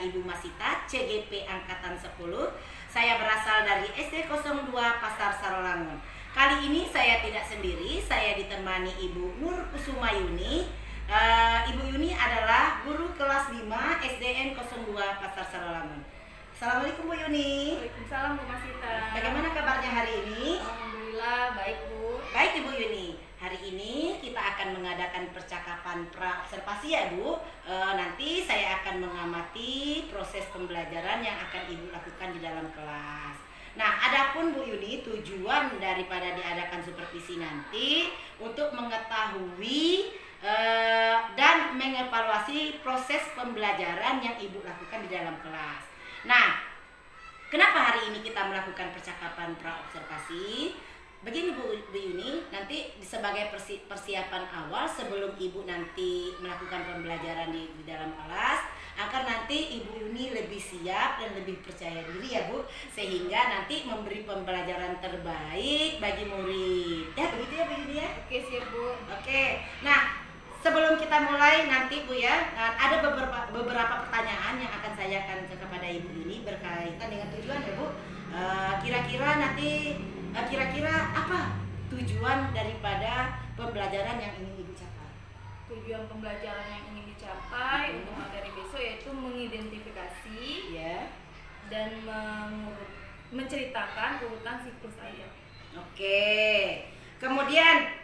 Ibu Masita, CGP Angkatan 10. Saya berasal dari SD 02 Pasar Sarolangun. Kali ini saya tidak sendiri, saya ditemani Ibu Nur Kusuma Yuni. Ibu Yuni adalah guru kelas 5 SDN 02 Pasar Sarolangun. Assalamualaikum Bu Yuni. Waalaikumsalam Bu Masita. Bagaimana kabarnya hari ini? Alhamdulillah baik Bu. Baik Ibu Yuni. Hari ini kita akan mengadakan percakapan pra-observasi ya Bu. Nanti saya akan mengamati proses pembelajaran yang akan Ibu lakukan di dalam kelas. Nah, adapun Bu Yuni, tujuan daripada diadakan supervisi nanti untuk mengetahui dan mengevaluasi proses pembelajaran yang Ibu lakukan di dalam kelas. Nah, kenapa hari ini kita melakukan percakapan pra-observasi? Begini Bu Yuni, nanti sebagai persiapan awal sebelum Ibu nanti melakukan pembelajaran di dalam kelas, agar nanti Ibu Yuni lebih siap dan lebih percaya diri ya Bu, sehingga nanti memberi pembelajaran terbaik bagi murid. Ya begitu ya Bu Yuni ya? Oke siap Bu. Oke, nah sebelum kita mulai nanti Bu ya, ada beberapa pertanyaan yang akan saya akan kepada Ibu Yuni berkaitan dengan tujuan ya Bu. Kira-kira apa tujuan daripada pembelajaran yang ingin Ibu capai? Tujuan pembelajaran yang ingin dicapai untuk materi besok yaitu mengidentifikasi dan menceritakan urutan siklus air. Oke. Kemudian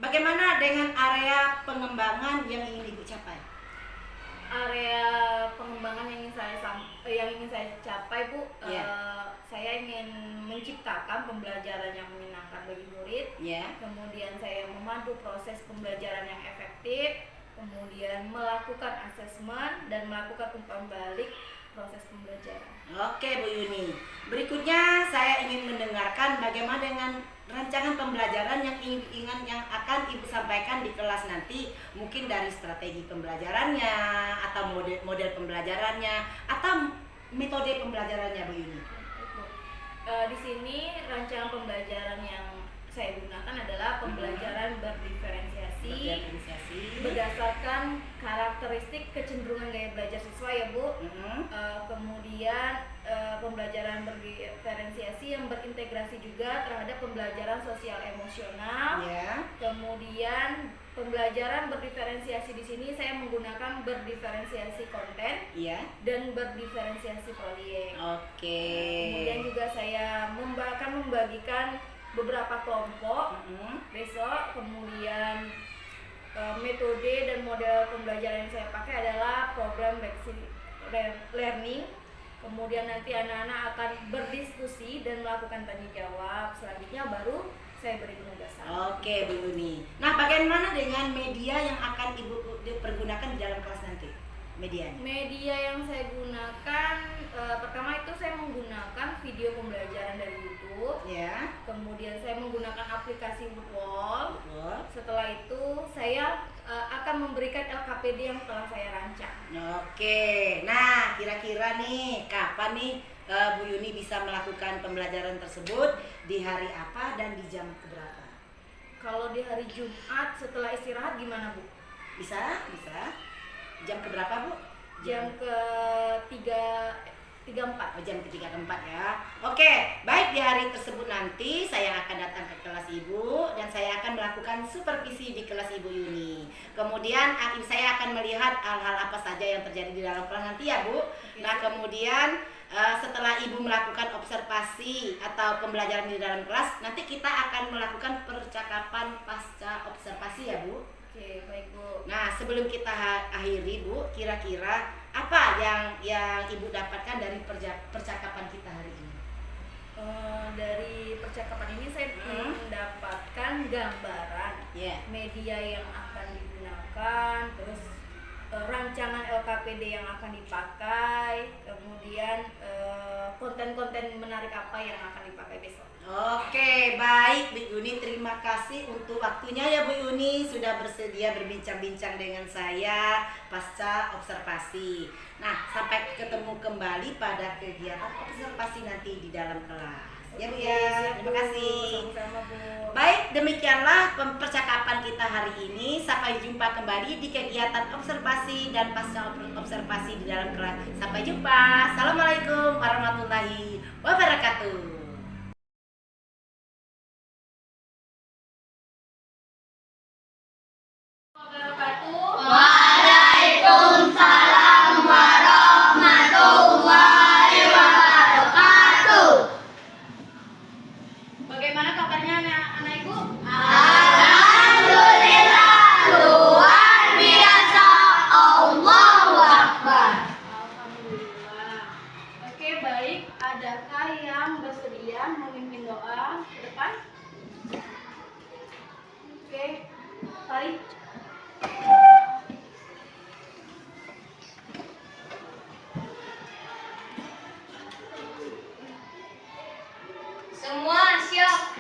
bagaimana dengan area pengembangan yang ingin Ibu capai? Area pengembangan yang ingin saya capai Bu, saya ingin menciptakan pembelajaran yang menyenangkan bagi murid. Kemudian saya memandu proses pembelajaran yang efektif, kemudian melakukan asesmen dan melakukan umpan balik proses pembelajaran. Oke Bu Yuni, berikutnya saya ingin mendengarkan bagaimana dengan rancangan pembelajaran yang akan Ibu sampaikan di kelas nanti, mungkin dari strategi pembelajarannya atau model pembelajarannya atau metode pembelajarannya Bu Yuni. Di sini rancangan pembelajaran yang saya gunakan adalah pembelajaran berdiferensiasi berdasarkan karakteristik kecenderungan gaya belajar siswa ya Bu. Kemudian pembelajaran berdiferensiasi yang berintegrasi juga terhadap pembelajaran sosial emosional. Kemudian pembelajaran berdiferensiasi di sini saya menggunakan berdiferensiasi konten dan berdiferensiasi proyek. Kemudian juga saya akan membagikan beberapa kelompok besok. Kemudian metode dan model pembelajaran yang saya pakai adalah program based learning. Kemudian nanti anak-anak akan berdiskusi dan melakukan tanya jawab. Selanjutnya baru saya beri penugasan. Oke Bu Yuni. Nah, bagaimana dengan media yang akan Ibu pergunakan di dalam kelas nanti? Media yang saya gunakan, pertama itu saya menggunakan video pembelajaran dari YouTube. Kemudian saya menggunakan aplikasi Woodwall. Setelah itu saya akan memberikan LKPD yang telah saya rancang. Oke. Nah, kira-kira nih kapan nih Bu Yuni bisa melakukan pembelajaran tersebut, di hari apa dan di jam keberapa? Kalau di hari Jumat setelah istirahat gimana Bu? Bisa. Jam keberapa Bu? Jam ke-3-4. Jam ke-3-4 ya. Oke, baik, di hari tersebut nanti saya akan datang ke kelas Ibu dan saya akan melakukan supervisi di kelas Ibu Yuni. Kemudian saya akan melihat hal-hal apa saja yang terjadi di dalam kelas nanti ya Bu. Nah, kemudian setelah Ibu melakukan observasi atau pembelajaran di dalam kelas, nanti kita akan melakukan percakapan pasca observasi ya Bu. Oke, baik Bu. Nah, sebelum kita akhiri Bu, kira-kira apa yang Ibu dapatkan dari percakapan kita hari ini? Dari percakapan ini saya mendapatkan gambaran media yang akan digunakan, terus rancangan LKPD yang akan dipakai, kemudian konten-konten menarik apa yang akan dipakai besok. Oke, baik Bu Yuni, terima kasih untuk waktunya ya Bu Yuni, sudah bersedia berbincang-bincang dengan saya pasca observasi. Nah, sampai ketemu kembali pada kegiatan observasi nanti di dalam kelas. Ya Bu ya, terima kasih. Sama-sama Bu. Baik, demikianlah percakapan kita hari ini. Sampai jumpa kembali di kegiatan observasi dan pasca observasi di dalam kelas. Sampai jumpa. Assalamualaikum warahmatullahi wabarakatuh. Waalaikumsalam warahmatullahi wabarakatuh. Bagaimana kabarnya anak-anak Ibu? Alhamdulillah, luar biasa. Allahu Akbar. Alhamdulillah. Oke, baik. Adakah yang bersedia memimpin doa ke depan? Oke, mari. Semua siap.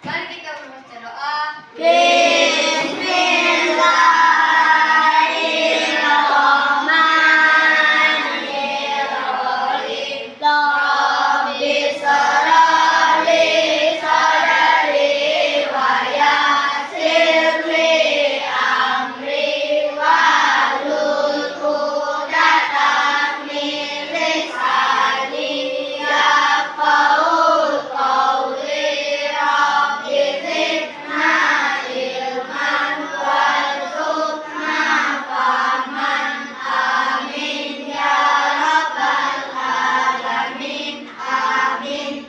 Mari kita membaca doa. Bismillahirrahmanirrahim. Rabbi shrah li sadri wa yassir li amri wahlul 'uqdatam min lisani yafqahu qawli. Rabbi zidna ilman warzuqna fahman. Amin ya rabbal alamin. Amin.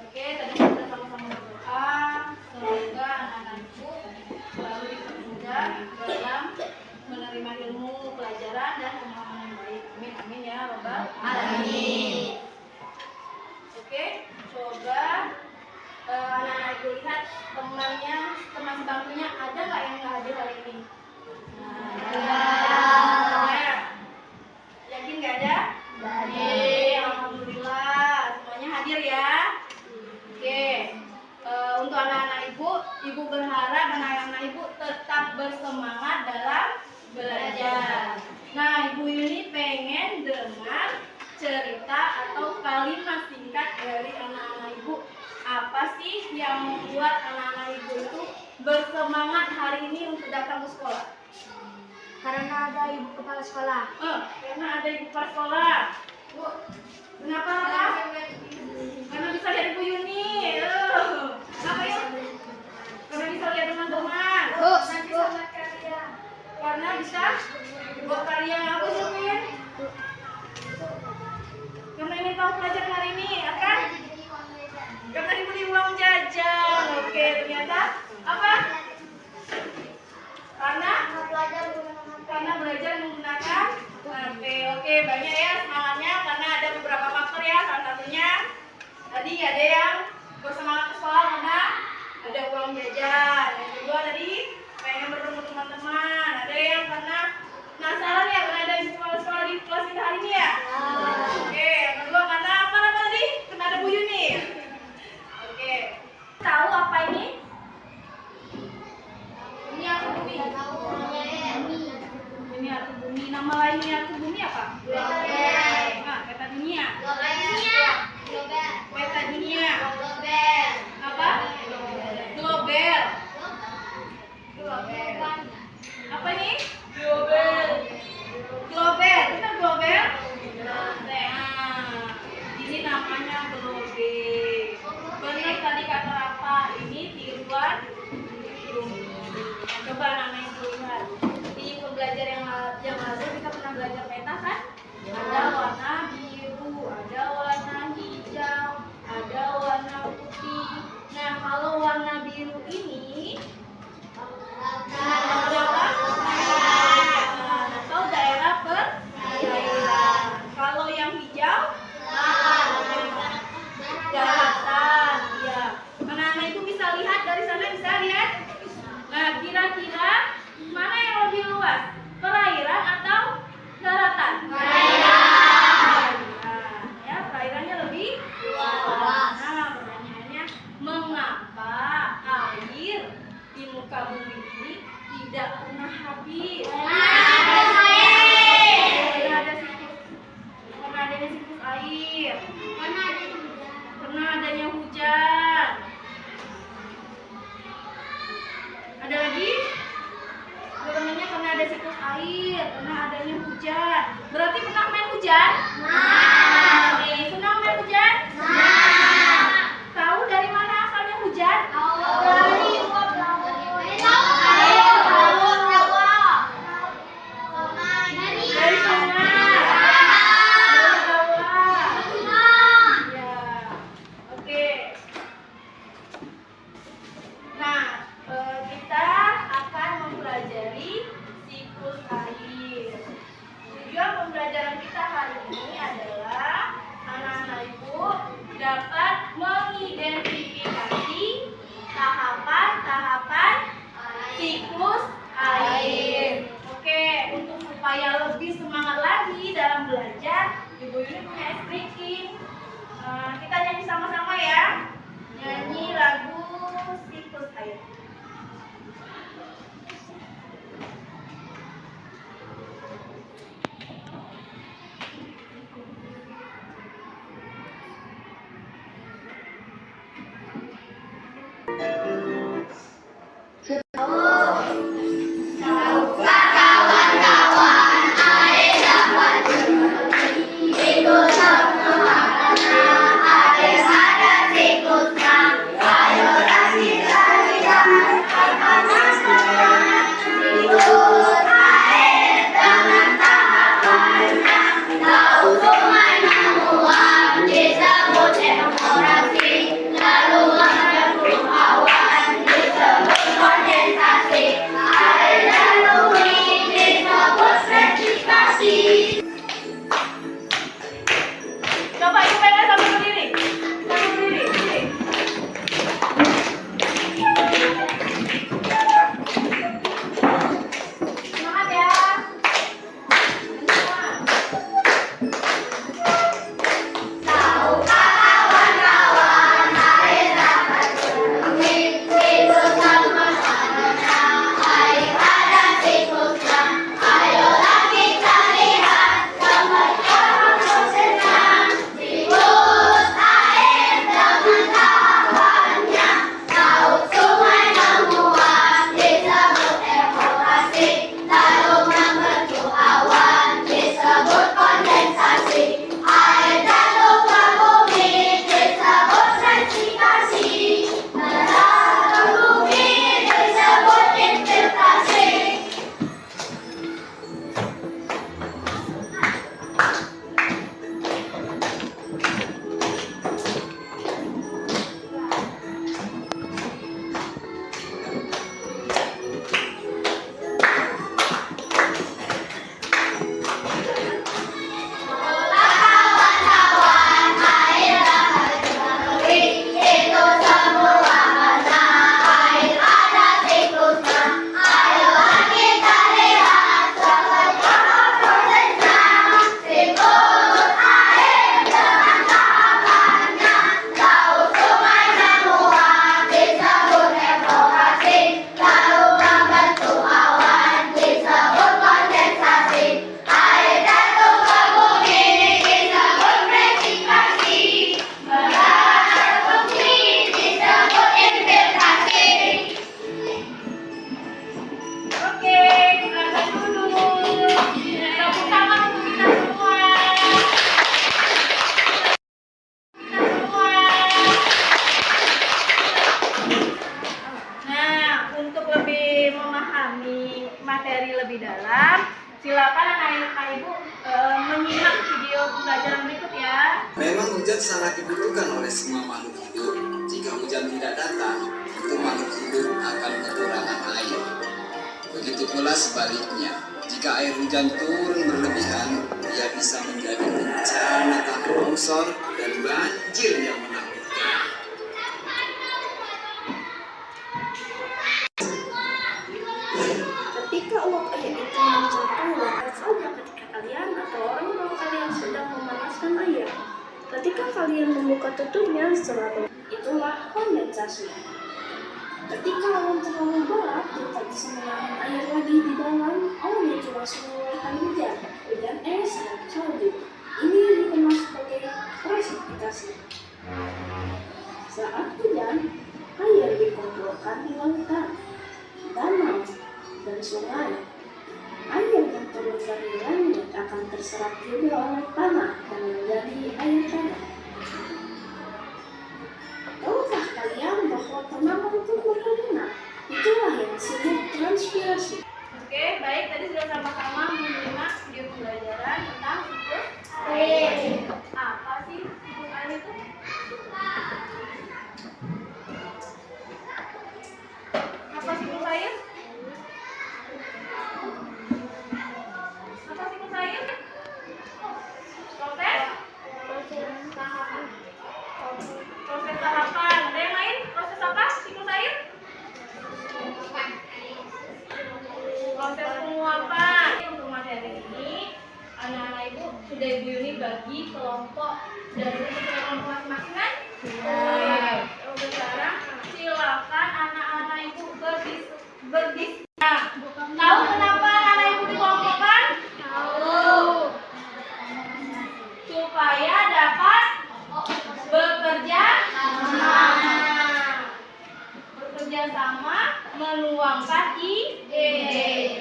Oke, tadi kita sama-sama berdoa semoga anak-anak Ibu selalu dipermudah dalam menerima ilmu pelajaran dan pemahaman yang baik. Amin, amin ya robbal alamin. Oke, coba anak-anak Ibu lihat temannya, teman sebangkunya ada nggak yang nggak hadir hari ini? Ada. Yakin nggak ada? Alhamdulillah, semuanya hadir ya. Oke, untuk anak-anak Ibu berharap anak-anak Ibu tetap bersemangat dalam belajar. Nah, Ibu ini pengen dengar cerita atau kalimat singkat dari anak-anak Ibu. Apa sih yang membuat anak-anak Ibu itu bersemangat hari ini untuk datang ke sekolah? Karena ada ibu kepala sekolah. Karena ada ibu kepala sekolah. Bu, kenapa? Karena bisa lihat Ibu Yuni. Kenapa ya? Karena bisa lihat teman-teman. Karena bisa buat karya apa sih Min? Karena ingin tahu pelajaran hari ini, akan? Karena diberi uang jajan. Oke, ternyata apa? Karena belajar menggunakan HP. Oke, banyak ya semangatnya karena ada beberapa faktor ya. Salah satunya tadi ada yang bersemangat ke sekolah karena ada uang jajan. Yang kedua tadi pengen bertemu teman-teman. Ada yang karena penasaran ya karena ada ibu kepala sekolah di kelas kita hari ini ya. Oke, yang kedua karena apa nama tadi? Karena ada Bu Yuni. Oke, tahu apa ini? Ini aku bumi. Ini aku bumi. Nama lainnya aku bumi apa? Global. Nah, peta dunia. Global. Peta dunia. Global. Apa? Global. Apa ini? Global. Global. Benar global? Nah, ini namanya global. Benar tadi kata apa? Ini tiruan bumi. Coba anak-anak yang lihat. Di pembelajaran yang lalu kita pernah belajar peta kan? Ada warna biru, ada warna hijau, ada warna putih. Nah, kalau warna biru ini atau daerah perairan. Kalau yang hijau daratan. Ya. Anak-anak itu bisa lihat dari sana, bisa lihat. Nah, kira-kira mana yang lebih luas? Perairan atau daratan? Perairan. Nah, ya, perairannya lebih luas. Nah, pertanyaannya, mengapa air di muka bumi ini tidak pernah habis? Karena ada siklus air karena adanya hujan. Berarti pernah main hujan? Pernah main hujan? Tahu dari mana asalnya hujan? Dari dari sungai. Ya. Oke. Nah, kita akan mempelajari siklus air. Tujuan pembelajaran kita hari ini adalah anak-anak ibu dapat mengidentifikasi tahapan-tahapan siklus air. Oke, untuk supaya lebih semangat lagi dalam belajar, ibu ini punya ice breaking. Kita nyanyi sama-sama ya. Nyanyi lagu siklus air. Coba ibu pegang sambil berdiri. Sambil berdiri. Berdiri. Semangat ya. Materi lebih dalam, silakan anak-anak ibu menyimak video pembelajaran berikut ya. Memang hujan sangat dibutuhkan oleh semua makhluk hidup. Jika hujan tidak datang, itu makhluk hidup akan kekurangan air. Begitu pula sebaliknya, jika air hujan turun berlebihan, ia bisa menjadi bencana tanah longsor dan banjir yang menakutkan. Ketika uap air itu mencapai wajar saja ketika kalian atau orang tua kalian sedang memanaskan air. Ketika kalian membuka tutupnya setelah itulah kondensasi. Ketika awan terlalu berat, kita bisa menahan air lagi di dalam awan itu langsung mengeluarkan hujan es dan salju. Ini dikenal sebagai presipitasi. Saat hujan, air dikumpulkan di lautan, danau, dan sungai. Air di langit akan terserap juga oleh tanah dan menjadi air tanah. Tahukah kalian bahwa tanaman itu berwarna? Itulah yang disebut transpirasi. Oke, baik. Tadi sudah sama-sama menerima video pembelajaran tentang siklus air. Apa sih siklus air itu? Apa siklus air? Apa siklus air? Proses tahapan. Ada yang lain? Proses apa? Siklus air? Proses penguapan. Untuk materi ini, anak-anak ibu sudah ibu Yuni bagi kelompok dari kelompok masing-masing kan? Sekarang silakan anak-anak ibu berdiskusi. Tahu kenapa anak ibu dikelompokkan? Tahu. Supaya dapat bekerja sama, menuangkan ide.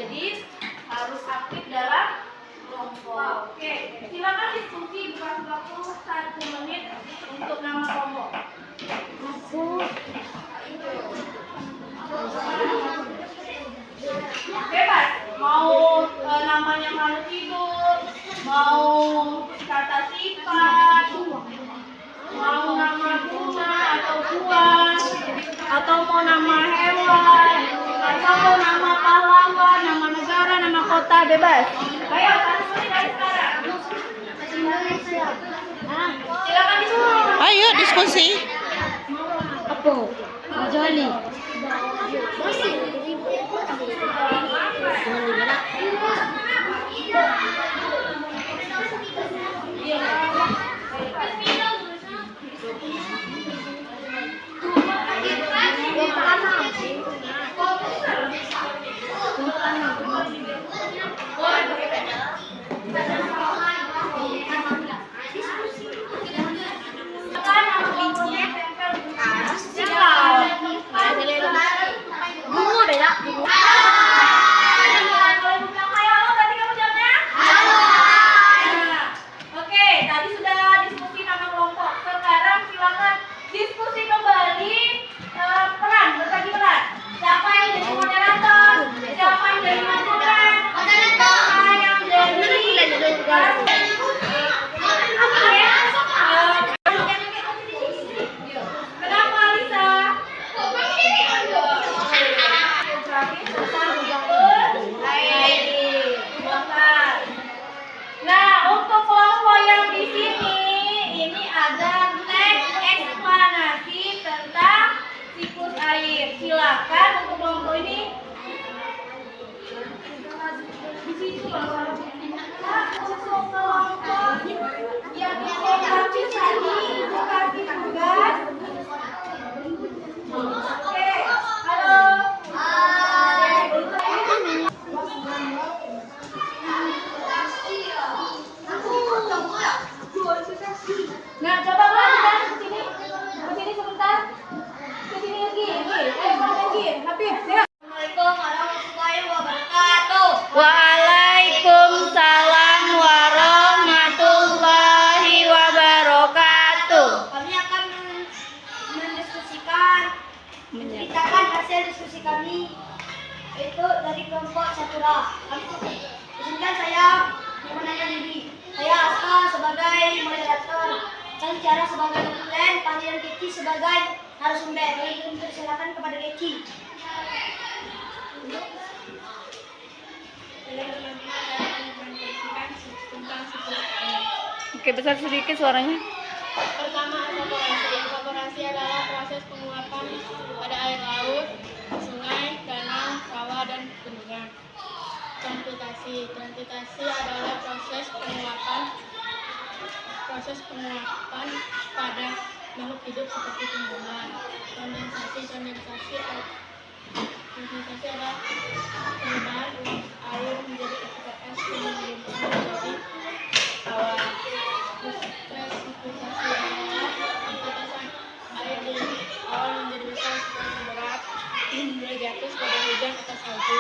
Jadi harus aktif dalam kelompok. Oke, silakan diskusi 41 menit untuk nama kelompok. Bebas, mau namanya makhluk hidup, mau kata sifat, mau nama bunga atau buah, atau mau nama hewan, atau mau nama pahlawan, nama negara, nama kota, bebas. Ayo, 1 menit dari sekarang. Silakan diskusi. Ayo diskusi. Apa? Joli. Oke, tadi sudah diskusi nama kelompok. Sekarang silakan diskusi kembali peran, berbagi peran. Siapa yang jadi moderator? Siapa yang jadi majukan? Siapa yang jadi tugas? Kenapa Lisa? Nah, untuk kelompok yang di sini, ini ada teks eksplanasi tentang siklus air. Silakan untuk kelompok ini. Di situ untuk kelompok yang dikompati tadi dikasih tugas. Oke, halo. Nah, coba lanjutkan ke sini sebentar. Ke sini lagi. Habis, ya. Assalamualaikum warahmatullahi wabarakatuh. Waalaikumsalam warahmatullahi wabarakatuh. Kami akan menceritakan hasil diskusi kami, yaitu dari kelompok Catura. Izinkan saya mengenalkan diri. Saya Aska sebagai moderator, dan Tiara sebagai konten, Pani dan Kiki sebagai narasumber. Kami persilakan kepada Kiki. Oke, besar sedikit suaranya. Pertama, evaporasi. Evaporasi adalah proses penguapan pada air laut, sungai, danau, rawa, dan bendungan. Transitasi. Transitasi adalah proses penguapan pada makhluk hidup seperti tumbuhan. Kondensasi adalah perubahan uap air menjadi ketika es kemudian menjadi awan. Presipitasi adalah ketetesan air di awan menjadi besar seperti berat mulai jatuh pada hujan atau salju.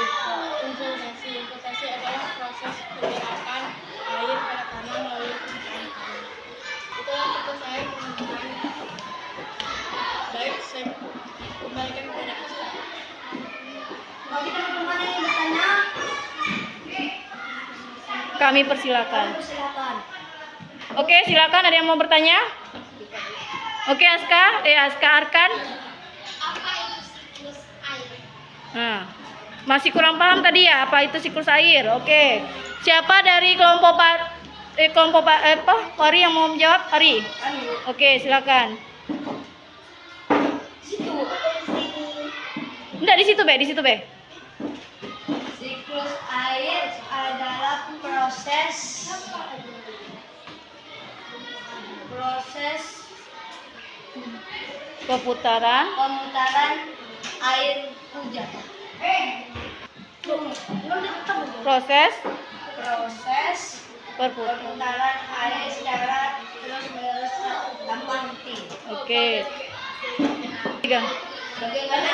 Infiltrasi adalah proses Kami persilakan. Silakan. Oke, silakan, ada yang mau bertanya? Oke, Aska Arkan. Nah, masih kurang paham tadi ya apa itu siklus air. Oke. Siapa dari kelompok Pari yang mau menjawab? Pari. Oke, silakan. Enggak, di situ, Be. Siklus air adalah proses Pemutaran air hujan. proses Proses perputaran. perputaran air secara terus-menerus tanpa henti. Oke. 3. Bagaimana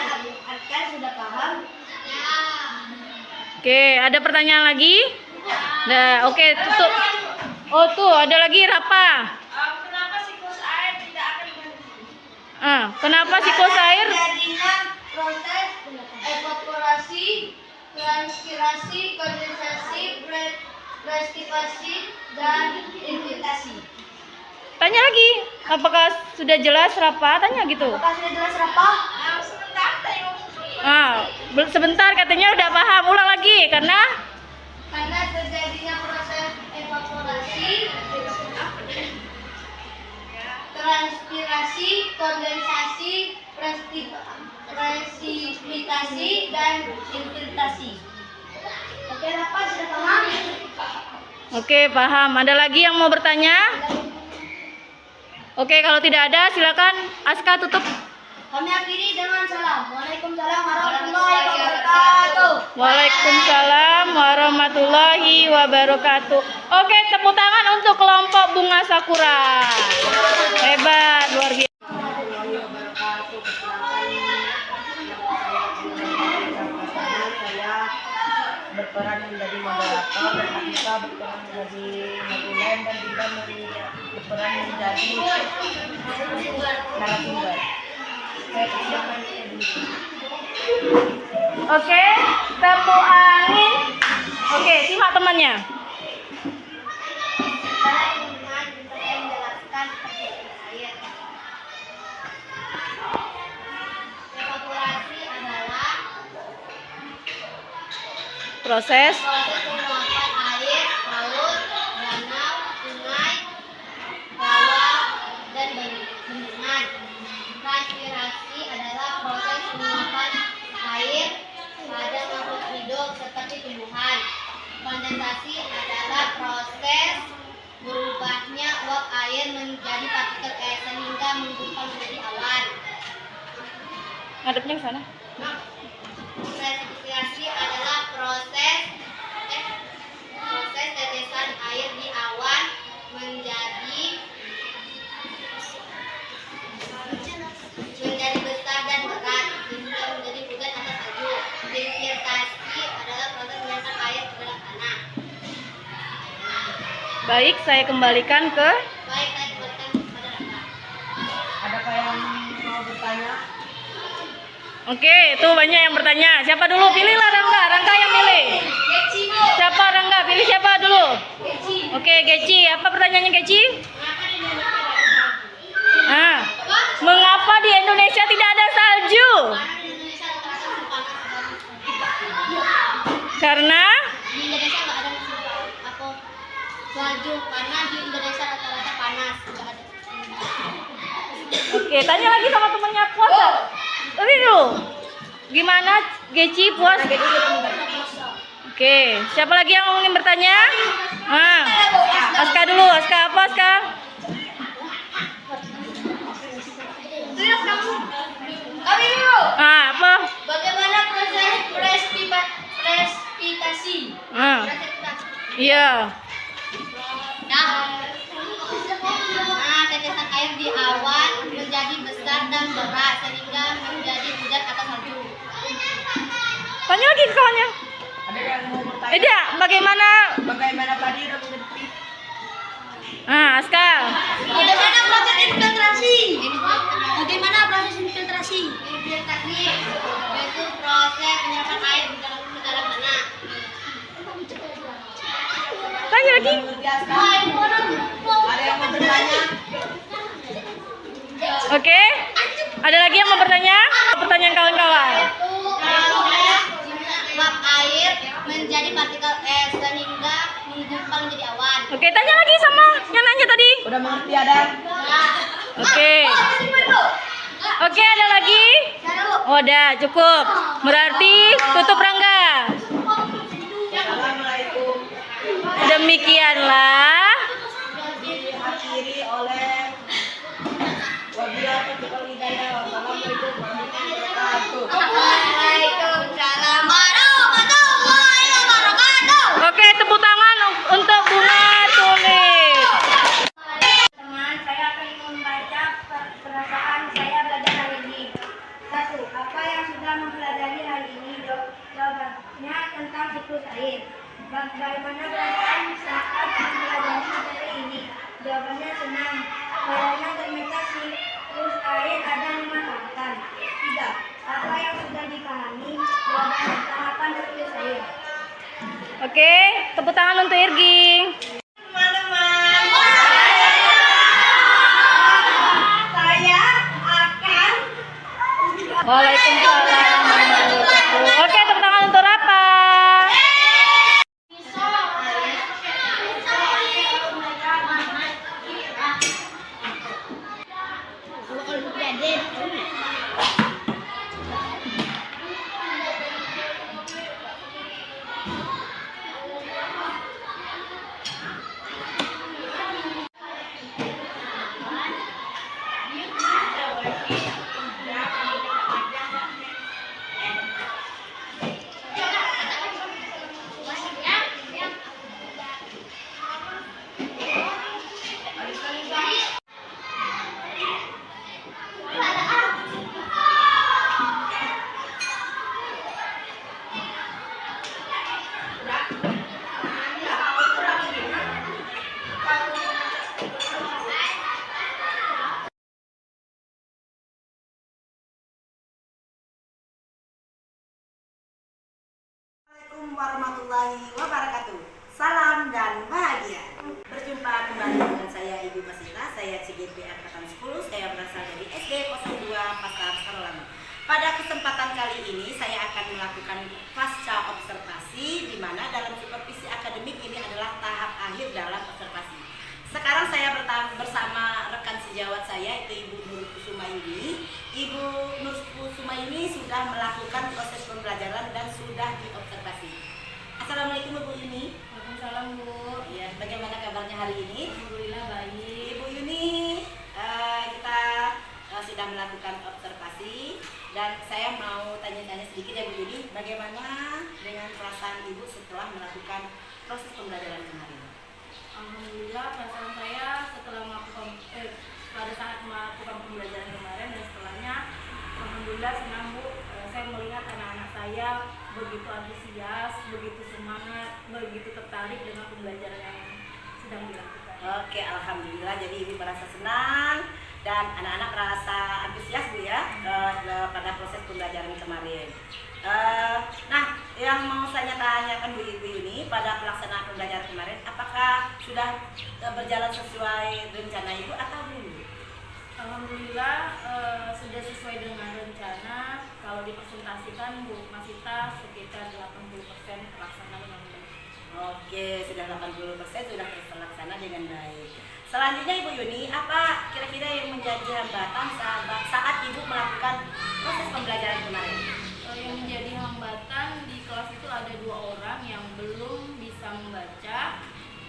Arkan sudah paham? Oke, ada pertanyaan lagi? Nah, oke, tutup. Oh, tuh ada lagi Rapa. Kenapa siklus air tidak akan berhenti? Kenapa siklus air? Jadinya proses evaporasi, transpirasi, kondensasi, precipitation, dan infiltrasi. Tanya lagi. Apakah sudah jelas Rapa? Tanya gitu. Apakah sudah jelas Rapa? Sebentar katanya udah paham. Ulang lagi karena Terjadinya proses evaporasi, transpirasi, kondensasi, presipitasi, dan infiltrasi. Oke, Rapa sudah paham? Oke, paham. Ada lagi yang mau bertanya? Oke, kalau tidak ada silakan Aska tutup. Kami akhiri dengan salam. Waalaikumsalam warahmatullahi wabarakatuh. Waalaikumsalam warahmatullahi wabarakatuh. Oke, tepuk tangan untuk kelompok Bunga Sakura. Hebat, luar biasa. Saya berperan menjadi moderator dan Afika berperan menjadi modulen dan juga berperan menjadi narasumber. Oke, tepuk angin. Oke, simak temannya. Evaporasi adalah Proses penguapan air laut, danau, sungai, rawa, dan bendungan. Transpirasi adalah proses penguapan air pada makhluk hidup seperti tumbuhan. Kondensasi adalah proses berubahnya uap air menjadi partikel es sehingga menggumpal menjadi awan. ngadepnya ke sana. Presipitation adalah proses tetesan air di awan menjadi besar dan berat sehingga menjadi hujan atau salju. Infiltrasi adalah proses menyiapkan air ke dalam tanah. Baik, saya kembalikan ke Baik, saya kembalikan kepada Raka. Adakah yang mau bertanya? Oke, itu banyak yang bertanya. Siapa dulu? Pilihlah Rangga. Rangga yang milih. Siapa Rangga? Pilih siapa dulu? Oke, Geci. Apa pertanyaannya Geci? Mengapa di Indonesia tidak ada salju? Karena Di Indonesia nggak ada salju karena di Indonesia rata-rata panas. Nggak ada. Oke, tanya lagi sama temennya puasa. Oke dulu. Gimana Geci puas? Oke, siapa lagi yang ingin bertanya? Aska dulu. Aska apa Aska? Kami dulu. Apa? Bagaimana proses presipitasi? Iya. Tetesan air di awan menjadi besar dan berat sehingga menjadi hujan atau salju. Tanya lagi ke kawannya. Ada yang mau bertanya? Eda, bagaimana? Bagaimana tadi mengerti? Aska. Bagaimana proses infiltrasi? Bagaimana proses infiltrasi? Infiltrasi yaitu proses penyerapan air ke dalam tanah. lagi? Ada yang mau bertanya? Oke. Ada lagi yang mau bertanya? Pertanyaan kawan-kawan. Uap air menjadi partikel es sehingga menggumpal menjadi awan. Oke, tanya lagi sama yang nanya tadi. Udah mengerti ada? Oke. Oke, ada lagi? Oh, udah cukup. Berarti tutup Rangga. Assalamualaikum. Demikianlah. Diakhiri oleh wabillahi taufiq wal hidayah. Wassalamualaikum warahmatullahi wabarakatuh. Waalaikumsalam warahmatullahi wabarakatuh. Oke, tepuk tangan untuk Bunga Tulip. Teman, saya akan membaca perasaan saya belajar hari ini. 1. Apa yang sudah mempelajari hari ini? Jawabannya tentang siklus air. Bagaimana perasaan saat mempelajari materi ini? Jawabannya senang. Karena ternyata siklus air ada 5 tahapan. 3. Apa yang sudah dipahami? Jawabannya tahapan siklus air. Oke, tepuk tangan untuk Irgi. Teman-teman. Saya akan Waalaikumsalam warahmatullahi wabarakatuh. Oke, tepuk tangan untuk Rapa. Assalamualaikum warahmatullahi wabarakatuh. Salam dan bahagia. Berjumpa kembali dengan saya Ibu Masita. Saya CGP angkatan 10. Saya berasal dari SD 02 Pasar Sarolama. Pada kesempatan kali ini saya akan melakukan pasca observasi, di mana dalam supervisi akademik ini adalah tahap akhir dalam observasi. Sekarang saya bersama rekan sejawat saya, yaitu Ibu Nur Kusuma ini. Ibu Nur Kusuma ini sudah melakukan proses pembelajaran dan sudah diobservasi. Assalamualaikum Ibu Yuni. Waalaikumsalam, Bu. Ya, bagaimana kabarnya hari ini? Alhamdulillah baik. Ibu Yuni, kita sudah melakukan observasi dan saya mau tanya-tanya sedikit ya Bu Yuni, bagaimana dengan perasaan Ibu setelah melakukan proses pembelajaran kemarin? Alhamdulillah perasaan saya setelah melakukan pada saat melakukan pembelajaran kemarin dan setelahnya, alhamdulillah senang Bu. Saya melihat anak-anak saya begitu antusias, begitu semangat, begitu tertarik dengan pembelajaran yang sedang dilakukan. Oke, alhamdulillah. Jadi Ibu merasa senang dan anak-anak merasa antusias Bu ya pada proses pembelajaran kemarin. Nah, yang mau saya tanyakan Bu Ibu ini pada pelaksanaan pembelajaran kemarin, apakah sudah berjalan sesuai rencana Ibu atau belum? Alhamdulillah sudah sesuai dengan rencana. Kalau dipresentasikan Bu Masita sekitar 80% terlaksana dengan baik. Oke, sudah 80% sudah terlaksana dengan baik. Selanjutnya Ibu Yuni, apa kira-kira yang menjadi hambatan saat Ibu melakukan proses pembelajaran kemarin? Yang menjadi hambatan di kelas itu ada 2 orang yang belum bisa membaca,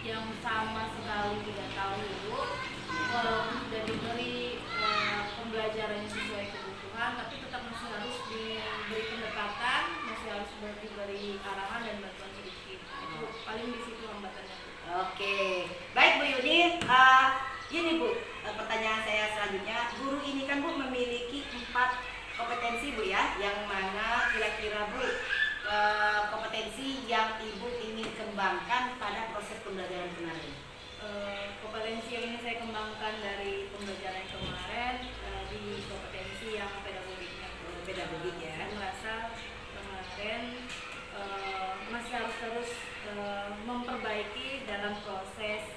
yang sama sekali tidak tahu Bu. Walaupun sudah diberi pembelajarannya sesuai kebutuhan, tapi tetap masih harus diberi pendekatan, masih harus diberi arahan dan bantuan sedikit. Itu paling di situ hambatannya. Oke, baik Bu Yuni. Ini Bu, pertanyaan saya selanjutnya. Guru ini kan Bu memiliki 4 kompetensi Bu ya, yang mana kira-kira Bu kompetensi yang Ibu ingin kembangkan pada proses pembelajaran kemarin? Kompetensi yang ingin saya kembangkan dari pembelajaran kemarin di kompetensi yang pedagogiknya. Pedagogik ya. Saya merasa kemarin masih harus terus memperbaiki dalam proses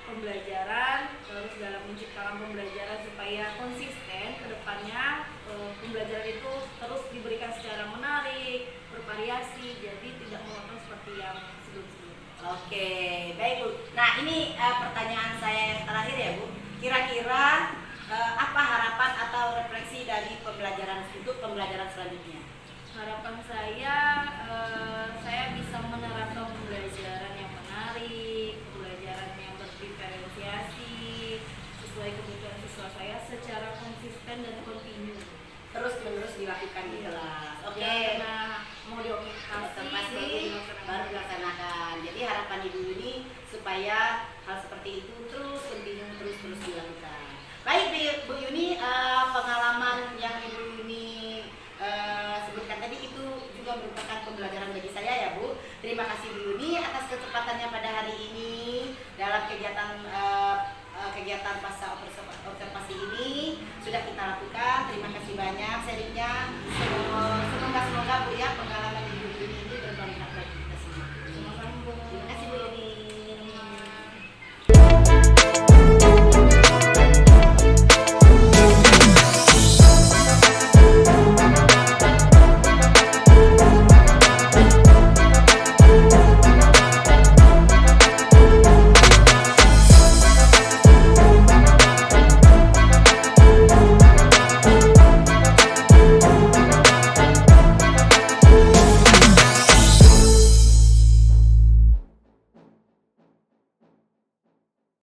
pembelajaran, terus dalam menciptakan pembelajaran supaya konsisten ke depannya. Pembelajaran itu terus diberikan secara menarik, bervariasi, jadi tidak monoton seperti yang sebelum-sebelumnya. Oke, baik Bu. Nah ini pertanyaan saya yang terakhir ya Bu. Kira-kira apa harapan atau refleksi dari pembelajaran untuk pembelajaran selanjutnya? Harapan saya bisa menerapkan pembelajaran yang menarik, pembelajaran yang berdiferensiasi sesuai kebutuhan siswa saya secara konsisten dan kontinu. Terus dilakukan di kelas. Oke. Karena mau diobservasi baru dilaksanakan. Jadi harapan Ibu ini supaya hal seperti itu terus dilakukan. Baik Bu Yuni, pengalaman yang Ibu Yuni sebutkan tadi itu juga merupakan pembelajaran bagi saya ya Bu. Terima kasih Bu Yuni atas kesempatannya pada hari ini dalam kegiatan pasca observasi ini sudah kita lakukan. Terima kasih banyak sharingnya.